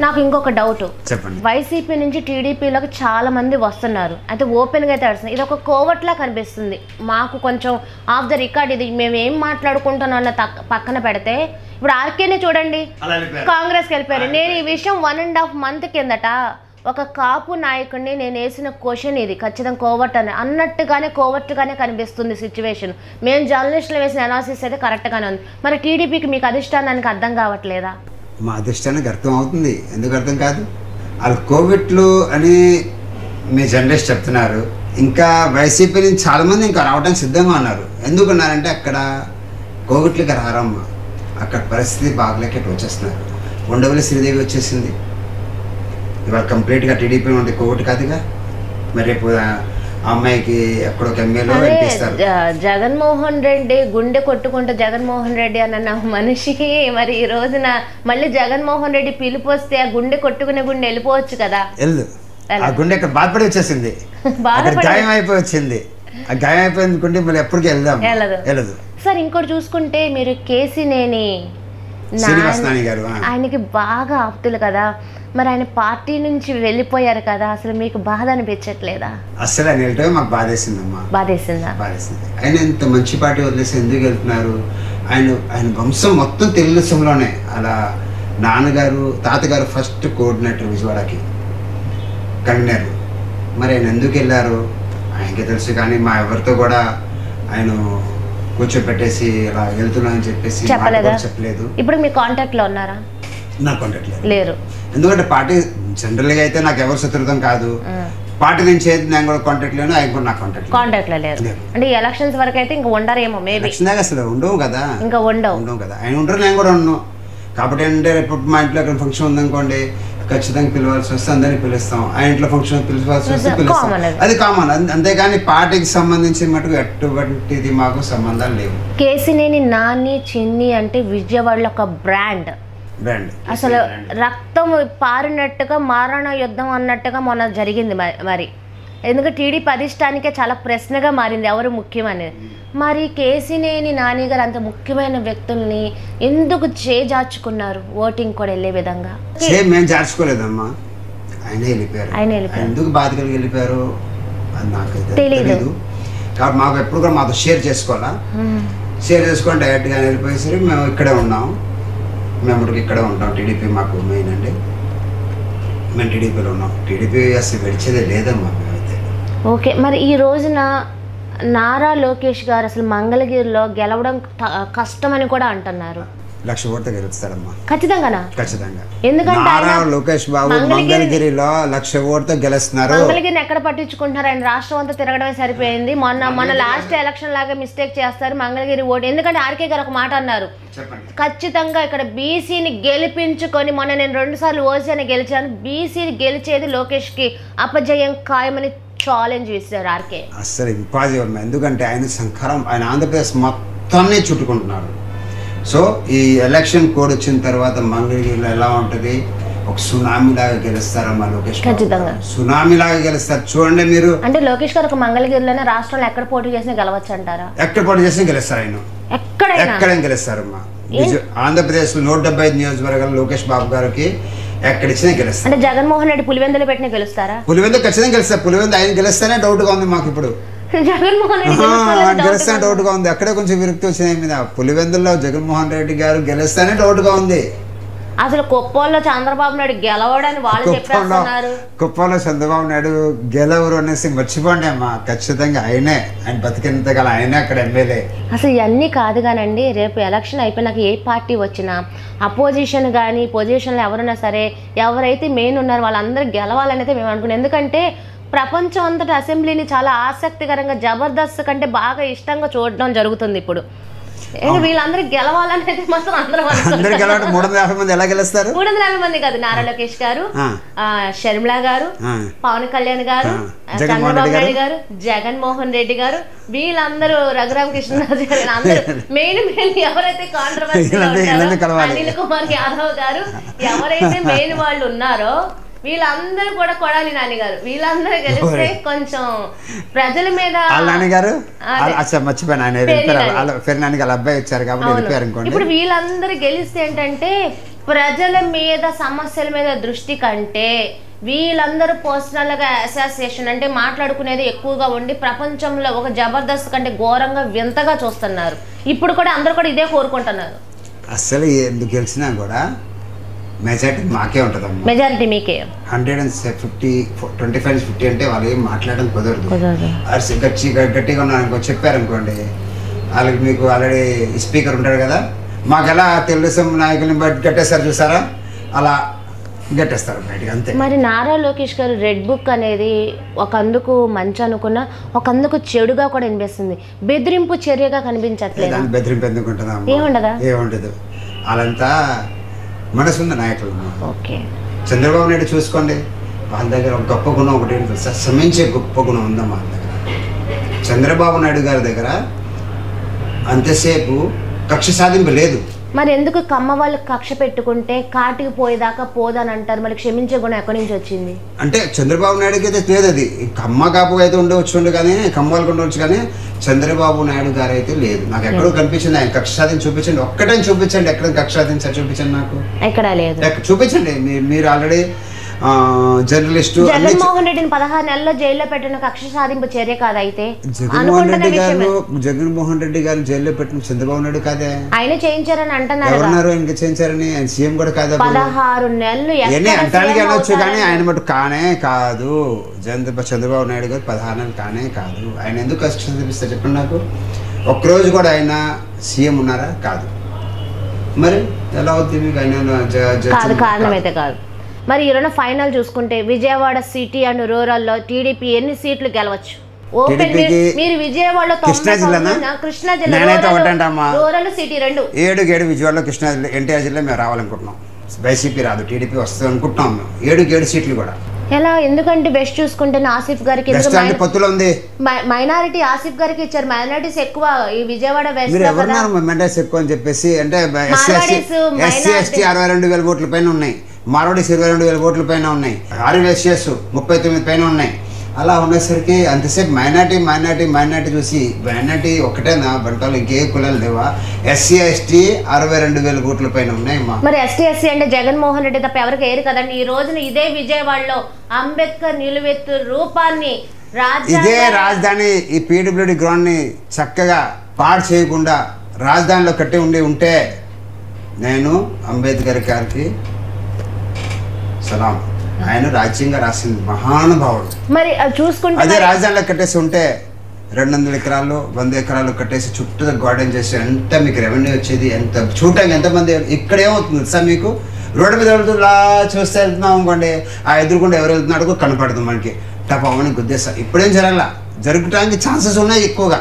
నాకు ఇంకొక డౌట్, చెప్పండి. వైసీపీ నుంచి టీడీపీలోకి చాలా మంది వస్తున్నారు, అయితే ఓపెన్గా అయితే అడుస్తుంది, ఇది ఒక కోవట్లా కనిపిస్తుంది మాకు. కొంచెం ఆఫ్ ద రికార్డ్ ఇది మేము ఏం మాట్లాడుకుంటున్నాం అన్న పక్కన పెడితే, ఇప్పుడు ఆర్కేనే చూడండి కాంగ్రెస్కి వెళ్ళిపోయారు. నేను ఈ విషయం 1.5 month కిందట ఒక కాపు నాయకుడిని నేను వేసిన క్వశ్చన్ ఇది ఖచ్చితంగా కోవర్ట్ అని కోవర్ట్గానే కనిపిస్తుంది సిచ్యువేషన్. మేము జర్నలిస్టులు వేసిన అనాలిసిస్ అయితే కరెక్ట్గానే ఉంది. మరి టీడీపీకి మీకు అధిష్టానానికి అర్థం కావట్లేదా? మా అధిష్టానికి అర్థం అవుతుంది, ఎందుకు అర్థం కాదు? వాళ్ళు కోవిడ్లు అని మీ జర్నలిస్ట్ చెప్తున్నారు. ఇంకా వైసీపీ నుంచి చాలామంది ఇంకా రావడానికి సిద్ధంగా ఉన్నారు. ఎందుకున్నారంటే అక్కడ కోవిడ్లకి రారమ్మా, అక్కడ పరిస్థితి బాగలేక వచ్చేస్తున్నారు. ఉండవల్లి శ్రీదేవి వచ్చేసింది, ఇవాళ కంప్లీట్గా టీడీపీ ఉంటే కోవిడ్ కాదుగా. మరి రేపు అమ్మాయికి ఎక్కడొక ఎమ్మెల్యే అనిపిస్తారు. జగన్మోహన్ రెడ్డి గుండె కొట్టుకుంటే జగన్మోహన్ రెడ్డి అన్న మనిషికి మరి ఈ రోజున మళ్ళీ జగన్మోహన్ రెడ్డి పిలుపు వస్తే ఆ గుండె కొట్టుకునే గుండె వెళ్ళిపోవచ్చు కదా. ఆ గుండె ఇక్కడ బాధపడి వచ్చేసింది, గాయం అయిపోయి వచ్చింది. ఆ గాయం అయిపోయింది మళ్ళీ ఎప్పటికీ వెళ్ళదు. సార్ ఇంకోటి చూసుకుంటే మీరు కేసినేని శ్రీనివాసనాని గారు ఆయనకి బాగా ఆప్తులు కదా, మరి ఆయన పార్టీ నుంచి వెళ్ళిపోయారు కదా, అసలు మీకు బాధ అనిపించట్లేదా? అసలు ఆయన వెళ్తే మాకు బాధేసిందమ్మా. బాధేసింది. ఆయన ఇంత మంచి పార్టీ వదిలేసి ఎందుకు వెళ్తున్నారు? ఆయన వంశం మొత్తం తెలుగుదేశంలోనే. అలా నాన్నగారు తాతగారు ఫస్ట్ కోఆర్డినేటర్ విజయవాడకి కన్వీనర్. మరి ఆయన ఎందుకు వెళ్ళారు ఆయనకే తెలుసు. కానీ మా ఎవరితో కూడా ఆయన కూర్చోపెట్టేసి ఇలా వెళ్తున్నా అని చెప్పేసి చెప్పలేదు. ఇప్పుడు మీ కాంటాక్ట్ లో ఉన్నారా? నా కాంటాక్ట్ లేరు. ఎందుకంటే పార్టీ జనరల్గా అయితే నాకు ఎవరు శత్రుత్వం కాదు. పార్టీ నుంచి అయితే నేను కూడా కాంటాక్ట్ లేను, ఆయన కూడా నా కాంటాక్ట్ లో లేరు. అంటే ఎలక్షన్స్ వరకు అయితే ఇంకా ఉండరేమో. మేబీ అసలు ఉండవు కదా, ఇంకా ఉండవు కదా. ఆయన ఉంటారు, నేను కూడా ఉన్నాను. కాబట్టి ఏంటంటే రేపు మా ఇంట్లో ఎక్కడ ఫంక్షన్ ఉందనుకోండి, ఖచ్చితంగా పిలవాల్సి వస్తే అందరినీ పిలుస్తాం. ఆ ఇంట్లో ఫంక్షన్ పిలవాల్సి వస్తే పిలుస్తాం, అది కామన్. అంతేగాని పార్టీకి సంబంధించి మటుకు ఎటువంటిది మాకు సంబంధాలు లేవు. కేసినేని నాని చిన్ని అంటే విజయవాడలో ఒక బ్రాండ్. అసలు రక్తం పారినట్టుగా మారణ యుద్ధం అన్నట్టుగా మొన్న జరిగింది. మరి ఎందుకంటే టీడీపీ అధిష్టానికే చాలా ప్రశ్నగా మారింది ఎవరు ముఖ్యం అనేది. మరి కేసినేని నాని గారు అంత ముఖ్యమైన వ్యక్తుల్ని ఎందుకు చేజార్చుకున్నారు ఓటింగ్ కూడా వెళ్ళే విధంగా? మేము జార్చుకోలేదమ్మా, ఆయన వెళ్ళిపోయారు. ఎందుకు బాధ కలిగి వెళ్ళిపోయారు అది నాకు తెలియదు. కాబట్టి మాకు ఎప్పుడు కూడా మాతో షేర్ చేసుకోవాలా, షేర్ చేసుకొని డైరెక్ట్గా వెళ్ళిపోయేసరికి మేము ఇక్కడే ఉన్నాం. మేము ఇక్కడే ఉంటాం. టీడీపీ మాకు మెయిన్ అండి, మేము టీడీపీలో ఉన్నాం. టీడీపీ అసలు గడిచేదే లేదమ్మా మేమైతే. ఓకే, మరి ఈ రోజున నారా లోకేష్ గారు అసలు మంగళగిరిలో గెలవడం కష్టమని కూడా అంటున్నారు. 1,00,000 ఓట్లతో గెలుస్తాడమ్మా ఖచ్చితంగా. ఎందుకంటే నారా లోకేష్ బాబు మంగళగిరిలో 1,00,000 ఓట్లతో గెలుస్తున్నారు. మంగళగిరిని ఎక్కడ పట్టించుకుంటున్నారు? ఆయన రాష్ట్రం అంతా తిరగడమే సరిపోయింది. మొన్న లాస్ట్ ఎలక్షన్ లాగా మిస్టేక్ చేస్తారు మంగళగిరి ఓటు. ఎందుకంటే ఆర్కే గారు ఒక మాట అన్నారు, ఖచ్చితంగా ఇక్కడ బీసీని గెలిపించుకొని, మొన్న నేను 2 సార్లు ఓసీని గెలిచాను, బీసీని గెలిచేది లోకేష్ కి అపజయం ఖాయమని ఛాలెంజ్ చేశారు ఆర్కే. అసలు ఇంపాసిబుల్, ఎందుకంటే ఆయన సంకారం ఆయన ఆంధ్రప్రదేశ్ మొత్తాన్ని చుట్టుకుంటున్నారు. సో ఈ ఎలక్షన్ కోడ్ వచ్చిన తర్వాత మంగళగిరిలో ఎలా ఉంటుంది, ఒక సునామీ లాగా గెలుస్తారమ్మా లోకేష్. ఖచ్చితంగా సునామీ లాగా గెలుస్తారు. చూడండి మీరు. అంటే లోకేష్ గారు ఒక మంగళగిరిలోనే రాష్ట్రంలో ఎక్కడ పోటీ చేసినా గెలవచ్చు అంటారా? ఎక్కడ పోటీ చేసినా గెలుస్తారు ఆయన, ఎక్కడైనా గెలుస్తారమ్మా. ఆంధ్రప్రదేశ్ లో 175 నియోజకవర్గాలు లోకేష్ బాబు గారికి ఎక్కడిచ్చినా గెలుస్తారు. అంటే జగన్మోహన్ రెడ్డి పులివెందులు పెట్టినా గెలుస్తారా? పులివెందులు ఖచ్చితంగా గెలుస్తారు. పులివెందు ఆయన గెలుస్తానే డౌట్ గా ఉంది మాకు. ఇప్పుడు జగన్మోహన్ రెడ్డి గెలుస్తానే డౌట్ గా ఉంది. అక్కడే కొంచెం విరక్తి వచ్చినాయి మీద. పులివెందుల్లో జగన్మోహన్ రెడ్డి గారు గెలుస్తానే డౌట్ గా ఉంది. అసలు కుప్పంలో చంద్రబాబు నాయుడు గెలవడని వాళ్ళు చెప్పేస్తున్నారు. కుప్పంలో చంద్రబాబు నాయుడు గెలవరు అనేసి మర్చిపోండి అమ్మా. ఖచ్చితంగా ఆయన బతికినంతకాల ఆయనే అక్కడ ఎమ్మెల్యే. అసలు ఇవన్నీ కాదు కానండి, రేపు ఎలక్షన్ అయిపోయినాక ఏ పార్టీ వచ్చినా అపోజిషన్ కానీ పొజిషన్లో ఎవరున్నా సరే, ఎవరైతే మెయిన్ ఉన్నారో వాళ్ళందరూ గెలవాలనైతే మేము అనుకున్నాం. ఎందుకంటే ప్రపంచం అంతటా అసెంబ్లీని చాలా ఆసక్తికరంగా, జబర్దస్త్ కంటే బాగా ఇష్టంగా చూడడం జరుగుతుంది ఇప్పుడు. వీళ్ళందరూ గెలవాలనేది మాత్రం అందరూ 350 మంది ఎలా గెలుస్తారు? 350 మంది కాదు, నారా లోకేష్ గారు, షర్మిల గారు, పవన్ కళ్యాణ్ గారు, చంద్రబాబు నాయుడు గారు, జగన్మోహన్ రెడ్డి గారు, వీళ్ళందరూ రఘురామకృష్ణరాజు గారు, అందరూ మెయిన్ ఎవరైతే కాంట్రవర్సీ అనిల్ కుమార్ యాదవ్ గారు, ఎవరైతే మెయిన్ వాళ్ళు ఉన్నారో వీళ్ళందరూ కూడా కొడాలి నాని గారు, వీళ్ళందరూ గెలిస్తే కొంచెం ప్రజల మీద. నాన్నగారు మర్చిపోయాను, ఆయన అబ్బాయి వచ్చారు కాబట్టి. ఇప్పుడు వీళ్ళందరూ గెలిస్తే ఏంటంటే ప్రజల మీద సమస్యల మీద దృష్టి కంటే వీళ్ళందరూ పర్సనల్గా అసోసియేషన్ అంటే మాట్లాడుకునేది ఎక్కువగా ఉండి ప్రపంచంలో ఒక జబర్దస్త్ కంటే ఘోరంగా వింతగా చూస్తున్నారు. ఇప్పుడు కూడా అందరూ కూడా ఇదే కోరుకుంటున్నారు. అసలు ఎందుకు గెలిచినా కూడా మెజారిటీ మాకే ఉంటుందమ్మా. మెజారిటీ మీకే. 150 25-50 అంటే వాళ్ళు ఏం మాట్లాడడం కుదరదు. అరిసి గట్టిగా ఉన్నారనుకో, చెప్పారనుకోండి వాళ్ళకి, మీకు ఆల్రెడీ స్పీకర్ ఉంటాడు కదా, మాకు ఎలా తెలుగుదేశం నాయకుల్ని బట్టి గట్టేస్తారు చూసారా, అలా గట్టేస్తారు బయటికి అంతే. మరి నారా లోకేష్ గారు రెడ్ బుక్ అనేది ఒక అందుకు మంచి అనుకున్నా, ఒక అందుకు చెడుగా కూడా అనిపిస్తుంది. బెదిరింపు చర్యగా కనిపించట్లేదు. దాన్ని బెదిరింపు ఎందుకు ఉంటుందా? ఏముండదా? ఏముండదు. వాళ్ళంతా మనసున్న నాయకులు. ఓకే, చంద్రబాబు నాయుడు చూసుకోండి, వాళ్ళ దగ్గర ఒక గొప్ప గుణం ఒకటి ఏంటి తెలుసా? శ్రమించే గొప్ప గుణం ఉందమ్మా వాళ్ళ దగ్గర. చంద్రబాబు నాయుడు గారి దగ్గర అంతసేపు కక్ష సాధింపు లేదు. మరి ఎందుకు కమ్మ వాళ్ళకి కక్ష పెట్టుకుంటే కాటికి పోయేదాకా పోదని అంటారు? మరి క్షమించే గుణం ఎక్కడి నుంచి వచ్చింది? అంటే చంద్రబాబు నాయుడుకి అయితే లేదు. అది కమ్మ కాపు అయితే ఉండవచ్చు, కానీ కమ్మ వాళ్ళకి ఉండవచ్చు, కానీ చంద్రబాబు నాయుడు గారు అయితే లేదు. నాకు ఎక్కడో కనిపించింది ఆయన కక్ష సాధించి చూపించండి, ఒక్కటని చూపించండి. ఎక్కడ కక్ష సాధించారు చూపించండి నాకు. ఎక్కడ లేదు, చూపించండి. మీరు ఆల్రెడీ జర్నలిస్టు. జగన్మోహన్ రెడ్డిని 16 నెలల్లో జైల్లో పెట్టిన కక్ష సాధింపు చర్య కాదైతే? జగన్మోహన్ రెడ్డి గారు జైల్లో పెట్టిన చంద్రబాబు నాయుడు కాదే, ఆయన చేయించారని అంటున్నారు. ఎవరున్నారు ఆయనకి చేయించారని? ఆయన సీఎం కూడా కాదా? 16 నెలలు అంటానికి అనొచ్చు, కానీ ఆయన మటు కానే కాదు. చంద్రబాబు నాయుడు గారు 16 నెలలు కానే కాదు. ఆయన ఎందుకు కష్టం చూపిస్తారు చెప్పండి నాకు. ఒక్కరోజు కూడా ఆయన సీఎం ఉన్నారా? కాదు. మరి ఎలా అవుతుంది మీకు? ఆయన కారణం అయితే కాదు. మరి ఈరోజు ఫైనల్ చూసుకుంటే విజయవాడ సిటీ అండ్ రూరల్లో టీడీపీ ఎన్ని సీట్లు గెలవచ్చు? ఓపెన్ మీరు విజయవాడలో కృష్ణా జిల్లా రూరల్ సిటీ 2 7 విజయవాడలో కృష్ణా జిల్లా ఎన్టీఆర్ జిల్లా మేము రావాలనుకుంటున్నాం. వైసీపీ రాదు, టీడీపీ వస్తుంది అనుకుంటున్నాం. 7 సీట్లు కూడా ఎలా? ఎందుకంటే బెస్ట్ చూసుకుంటే ఆసిఫ్ గారికి పొత్తులో ఉంది. మైనారిటీ ఆసిఫ్ గారికి ఇచ్చారు. మైనారిటీస్ ఎక్కువ ఈ విజయవాడ వెస్ట్. ఎవరున్నారు మైనారిటీస్ ఎక్కువ అని చెప్పేసి? అంటే ఎస్సీ ఎస్టీ 62,000 ఓట్ల పైన ఉన్నాయి. మార్వాడీస్ 22,000 ఓట్ల పైన ఉన్నాయి. RSS 39 పైన ఉన్నాయి. అలా ఉండేసరికి అంతసేపు మైనార్టీ చూసి, మైనార్టీ ఒకటేనా బంటాలు, ఇంకే కులాలు లేవా? ఎస్సీ ఎస్టీ 62,000 ఓట్ల పైన ఉన్నాయి. మరి ఎస్టీ ఎస్సీ అంటే జగన్మోహన్ రెడ్డి తప్ప ఎవరికి ఏరు కదండి. ఈ రోజున ఇదే విజయవాడలో అంబేద్కర్ నిలువెత్తు రూపాన్ని, ఇదే రాజధాని, ఈ PWD గ్రౌండ్ ని చక్కగా పాడు చేయకుండా రాజధానిలో కట్టి ఉంటే నేను అంబేద్కర్ గారికి సలాం. ఆయన రాజ్యంగా రాసింది మహానుభావుడు. మరి చూసుకుంటే అదే రాజధానిలో కట్టేసి ఉంటే 200 ఎకరాలు 100 ఎకరాలు కట్టేసి చుట్టూ గార్డెన్ చేసి ఎంత మీకు రెవెన్యూ వచ్చేది? ఎంత చూడటానికి ఎంతమంది? ఇక్కడ ఏమవుతుంది సార్, మీకు రోడ్డు మీద వెళ్తున్నా చూస్తే వెళ్తున్నాం అనుకోండి, ఆ ఎదురుకుండా ఎవరు వెళ్తున్నాడో కనపడుతుంది మనకి. టపామని గుద్దేస్తా. ఇప్పుడేం జరగటానికి ఛాన్సెస్ ఉన్నాయి ఎక్కువగా,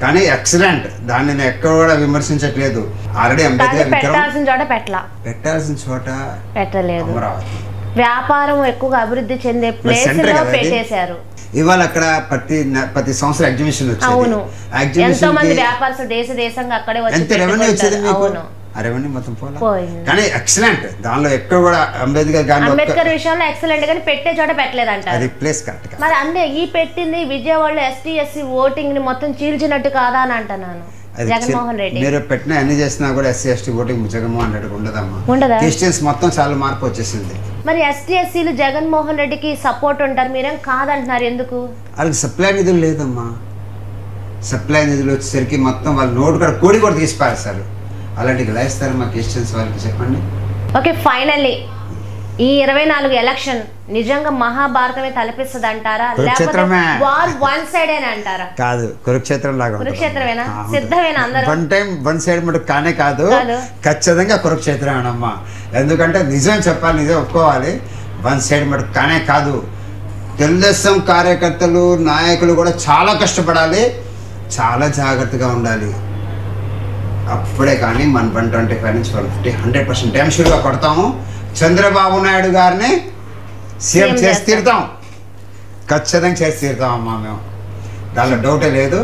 కానీ ఎక్సలెంట్. దాన్ని నేను ఎక్కడ కూడా విమర్శించట్లేదు. ఆల్రెడీ అంబేద్కర్ పెట్టాల్సిన చోట పెట్టలేదు. అమరావతి వ్యాపారం ఎక్కువగా అభివృద్ధి చెందే ప్లేస్ లో పెట్టేశారు. ఇవాళ అక్కడ ప్రతి సంవత్సరం ఎగ్జిబిషన్ వచ్చేది. ఎంతో మంది వ్యాపారస్తులు దేశంగా అక్కడే వచ్చి ఎంత రెవెన్యూ వచ్చేది మీకు? ఆ రెవెన్యూ మొత్తం పోయింది. కానీ ఎక్సలెంట్. దానిలో ఎక్కడ కూడా అంబేద్కర్ విషయంలో ఎక్సలెంట్, కానీ పెట్టే చోట పెట్టలేదంట. అది ప్లేస్ కరెక్ట్. మరి అంటే ఈ పెట్టింది విజయవాడలో ST SC ఓటింగ్ ని మొత్తం చీల్చినట్టు కాదా అని అంటున్నాను. జగన్మోహన్ రెడ్డి మీరు పెట్టిన అన్ని చేసినా కూడా SC ST ఓటింగ్ జగన్మోహన్ రెడ్డికి ఉండదమ్మా. క్రిస్టియన్స్ మొత్తం చాలా మార్పు వచ్చేసింది. మరి ST SCలు జగన్మోహన్ రెడ్డికి సపోర్ట్ ఉంటారు, మీరేం కాదంటున్నారు ఎందుకు? వాళ్ళకి సప్లై నిధులు లేదమ్మా. సప్లై నిధులు వచ్చేసరికి మొత్తం వాళ్ళ నోటు కూడా కోడి కూడా తీసి పారేస్తారు. అలాంటివి లాయిస్తారు మా క్రిస్టియన్స్ వాళ్ళకి, చెప్పండి. ఓకే, ఫైనల్లీ ఈ 24 ఎలక్షన్ నిజంగా మహాభారతమే తలపిస్తుంది అంటారా? వన్ సైడ్ అంటారా? కాదు, కురుక్షేత్రం లాగా. కురుక్షేత్రమేనా? సిద్ధమేనా అందరూ? వన్ సైడ్ మటుకు కానే కాదు, ఖచ్చితంగా కురుక్షేత్రమేనమ్మా. ఎందుకంటే నిజం చెప్పాలి, నిజం ఒప్పుకోవాలి. వన్ సైడ్ మటుకు కానే కాదు. తెలుగుదేశం కార్యకర్తలు నాయకులు కూడా చాలా కష్టపడాలి, చాలా జాగ్రత్తగా ఉండాలి. అప్పుడే కానీ మన 125 నుంచి 150 100% డ్యామ్ షూర్గా కొడతాము. చంద్రబాబు నాయుడు గారిని సీఎం చేసి తీరుతాం, ఖచ్చితంగా చేసి తీరుతామమ్మా మేము. దానిలో డౌటే లేదు.